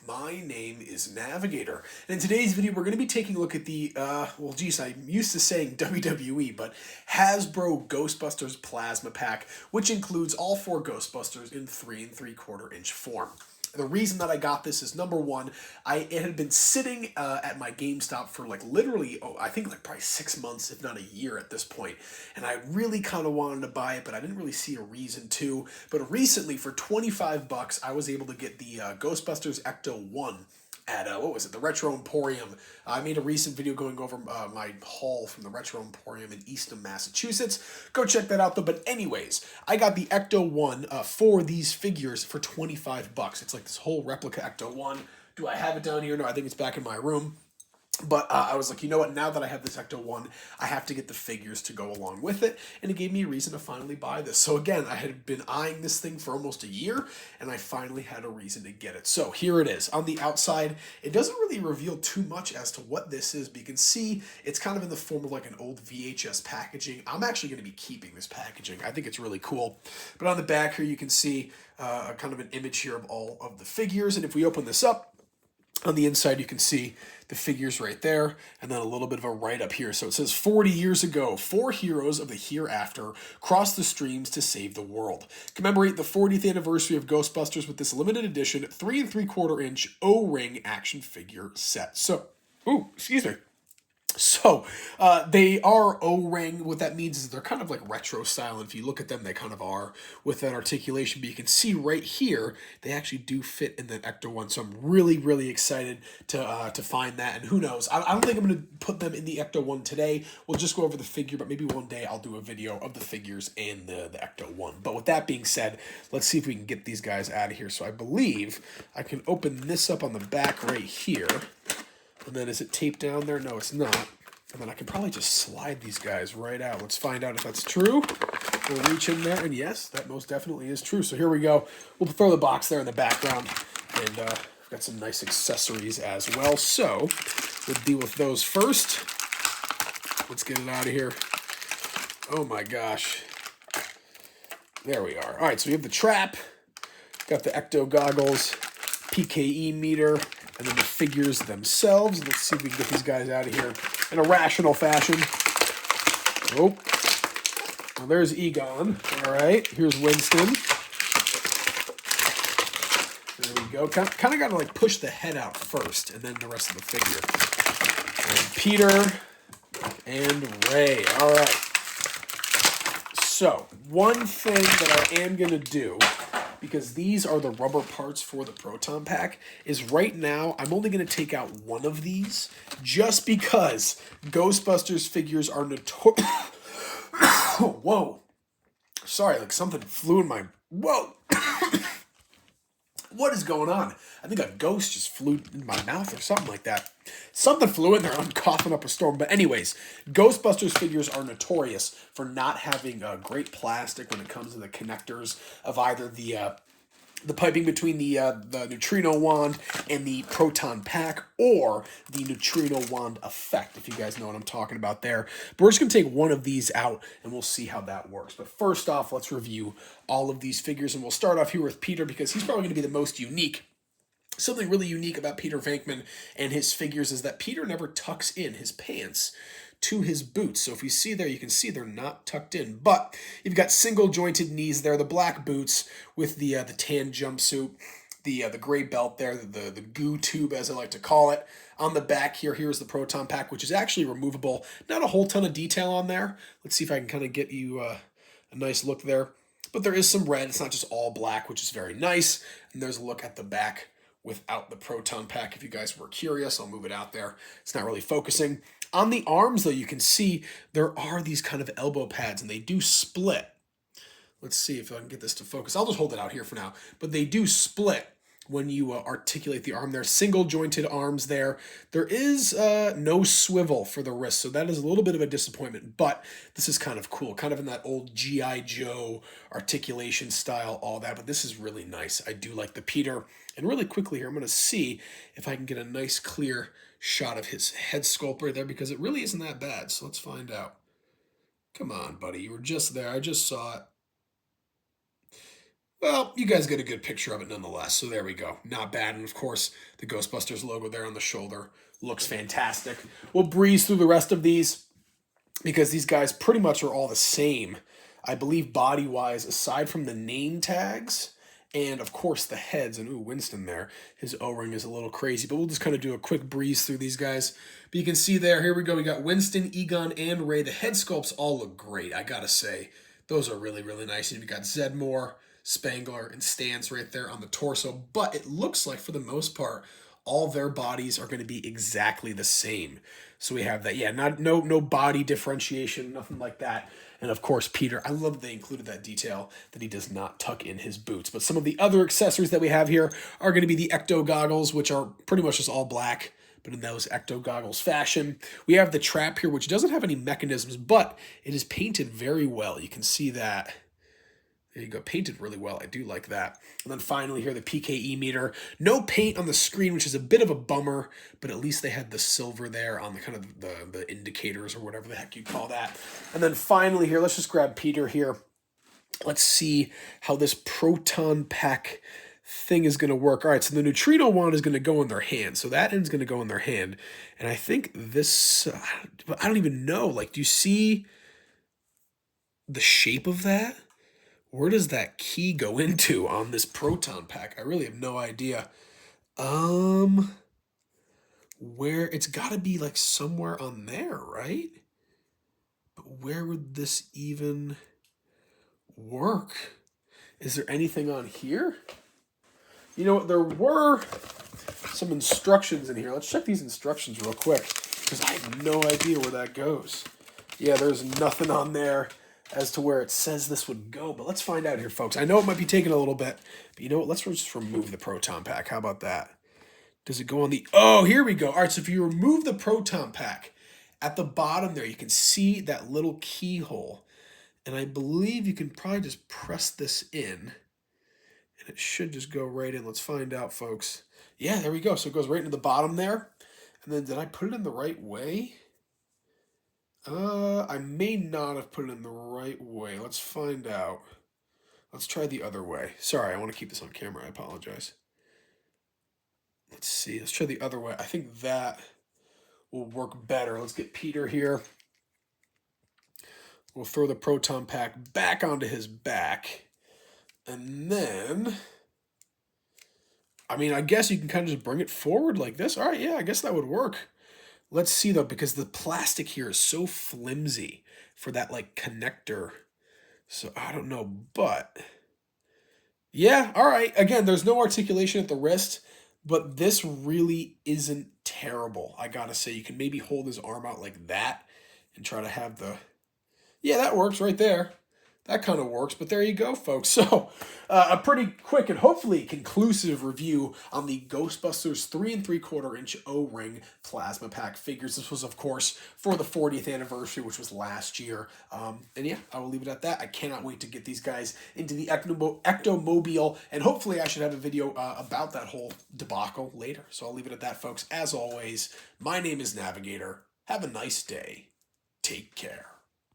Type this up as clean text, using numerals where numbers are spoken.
My name is Navigator, and in today's video we're going to be taking a look at the, well geez, I'm used to saying WWE, but Hasbro Ghostbusters Plasma Pack, which includes all four Ghostbusters in 3 3/4 inch form. The reason that I got this is, number one, it had been sitting at my GameStop for like literally, I think like probably 6 months, if not a year at this point. And I really kind of wanted to buy it, but I didn't really see a reason to. But recently, for 25 bucks, I was able to get the Ghostbusters Ecto 1 at, what was it, the Retro Emporium. I made a recent video going over my haul from the Retro Emporium in Eastham, Massachusetts. Go check that out though. But anyways, I got the Ecto 1 for these figures for 25 bucks. It's like this whole replica Ecto 1. Do I have it down here? No, I think it's back in my room. But I was like, you know what, now that I have this Ecto 1, I have to get the figures to go along with it, and it gave me a reason to finally buy this. So again, I had been eyeing this thing for almost a year, and I finally had a reason to get it. So here it is. On the outside, it doesn't really reveal too much as to what this is, but you can see it's kind of in the form of like an old VHS packaging. I'm actually going to be keeping this packaging. I think it's really cool. But on the back here, you can see kind of an image here of all of the figures, and if we open this up, on the inside, you can see the figures right there, and then a little bit of a write-up here. So it says, 40 years ago, 4 heroes of the hereafter crossed the streams to save the world. Commemorate the 40th anniversary of Ghostbusters with this limited edition 3 3/4 inch O-ring action figure set. So, excuse me. So, they are O-ring. What that means is they're kind of like retro style, and if you look at them, they kind of are with that articulation. But you can see right here, they actually do fit in that Ecto 1. So I'm really, really excited to find that. And who knows? I don't think I'm going to put them in the Ecto 1 today. We'll just go over the figure, but maybe one day I'll do a video of the figures and the Ecto 1. But with that being said, let's see if we can get these guys out of here. So I believe I can open this up on the back right here. And then is it taped down there? No, it's not. And then I can probably just slide these guys right out. Let's find out if that's true. We'll reach in there, and yes, that most definitely is true. So here we go. We'll throw the box there in the background, and we've got some nice accessories as well. So we'll deal with those first. Let's get it out of here. Oh my gosh. There we are. All right, so we have the trap. Got the Ecto goggles, PKE meter, and then the figures themselves. Let's see if we can get these guys out of here in a rational fashion. Oh, well, there's Egon. All right, here's Winston. There we go. Kind of got to like push the head out first, and then the rest of the figure. And Peter and Ray. All right. So one thing that I am going to do, because these are the rubber parts for the Proton Pack, is right now I'm only going to take out one of these just because Ghostbusters figures are notorious. Whoa. Sorry, like something flew in my... Whoa. What is going on? I think a ghost just flew in my mouth or something like that. Something flew in there. I'm coughing up a storm. But anyways, Ghostbusters figures are notorious for not having great plastic when it comes to the connectors of either the piping between the neutrino wand and the proton pack, or the neutrino wand effect, if you guys know what I'm talking about there. But we're just going to take one of these out, and we'll see how that works. But first off, let's review all of these figures, and we'll start off here with Peter, because he's probably going to be the most unique. Something really unique about Peter Venkman and his figures is that Peter never tucks in his pants to his boots. So if you see there, you can see they're not tucked in. But you've got single jointed knees there, the black boots with the tan jumpsuit, the gray belt there, the goo tube as I like to call it. On the back here's the Proton Pack, which is actually removable. Not a whole ton of detail on there. Let's see if I can kind of get you a nice look there. But there is some red. It's not just all black, which is very nice. And there's a look at the back without the Proton Pack. If you guys were curious, I'll move it out there. It's not really focusing. On the arms, though, you can see there are these kind of elbow pads, and they do split. Let's see if I can get this to focus. I'll just hold it out here for now. But they do split when you articulate the arm there. Single jointed arms there. There is no swivel for the wrist, so that is a little bit of a disappointment, but this is kind of cool, kind of in that old G.I. Joe articulation style, all that, but this is really nice. I do like the Peter. And really quickly here, I'm going to see if I can get a nice clear shot of his head sculpt right there, because it really isn't that bad, so let's find out. Come on, buddy, you were just there. I just saw it. Well, you guys get a good picture of it nonetheless. So there we go. Not bad. And of course, the Ghostbusters logo there on the shoulder looks fantastic. We'll breeze through the rest of these because these guys pretty much are all the same. I believe body-wise, aside from the name tags and of course the heads. And ooh, Winston there, his O-ring is a little crazy, but we'll just kind of do a quick breeze through these guys. But you can see there, here we go. We got Winston, Egon, and Ray. The head sculpts all look great, I gotta say. Those are really, really nice. And we got Zedmore, Spangler, and Stance right there on the torso. But it looks like, for the most part, all their bodies are going to be exactly the same. So we have that. Yeah, no body differentiation, nothing like that. And of course, Peter, I love that they included that detail that he does not tuck in his boots. But some of the other accessories that we have here are going to be the Ecto goggles, which are pretty much just all black, but in those Ecto goggles fashion. We have the trap here, which doesn't have any mechanisms, but it is painted very well. You can see that. There you go, painted really well. I do like that. And then finally here, the PKE meter. No paint on the screen, which is a bit of a bummer, but at least they had the silver there on the kind of the indicators or whatever the heck you call that. And then finally here, let's just grab Peter here. Let's see how this proton pack thing is going to work. All right, so the neutrino wand is going to go in their hand. So that end's going to go in their hand. And I think this, I don't even know. Like, do you see the shape of that? Where does that key go into on this proton pack? I really have no idea. Where it's got to be like somewhere on there, right? But where would this even work? Is there anything on here? You know what? There were some instructions in here. Let's check these instructions real quick because I have no idea where that goes. Yeah, there's nothing on there as to where it says this would go, but let's find out here, folks. I know it might be taking a little bit, but you know what? Let's just remove the proton pack. How about that? Does it go on the... Oh, here we go. All right, so if you remove the proton pack, at the bottom there, you can see that little keyhole, and I believe you can probably just press this in, and it should just go right in. Let's find out, folks. Yeah, there we go. So it goes right into the bottom there, and then did I put it in the right way? I may not have put it in the right way. Let's find out. Let's try the other way. Sorry, I want to keep this on camera. I apologize. Let's see. Let's try the other way. I think that will work better. Let's get Peter here. We'll throw the proton pack back onto his back. And then... I mean, I guess you can kind of just bring it forward like this. All right, yeah, I guess that would work. Let's see, though, because the plastic here is so flimsy for that, like, connector. So, I don't know, but... Yeah, all right. Again, there's no articulation at the wrist, but this really isn't terrible. I gotta say, you can maybe hold his arm out like that and try to have the... Yeah, that works right there. That kind of works, but there you go, folks. So, a pretty quick and hopefully conclusive review on the Ghostbusters 3 3/4 inch O-ring plasma pack figures. This was, of course, for the 40th anniversary, which was last year. And yeah, I will leave it at that. I cannot wait to get these guys into the Ectomobile, and hopefully I should have a video about that whole debacle later. So I'll leave it at that, folks. As always, my name is Navigator. Have a nice day. Take care.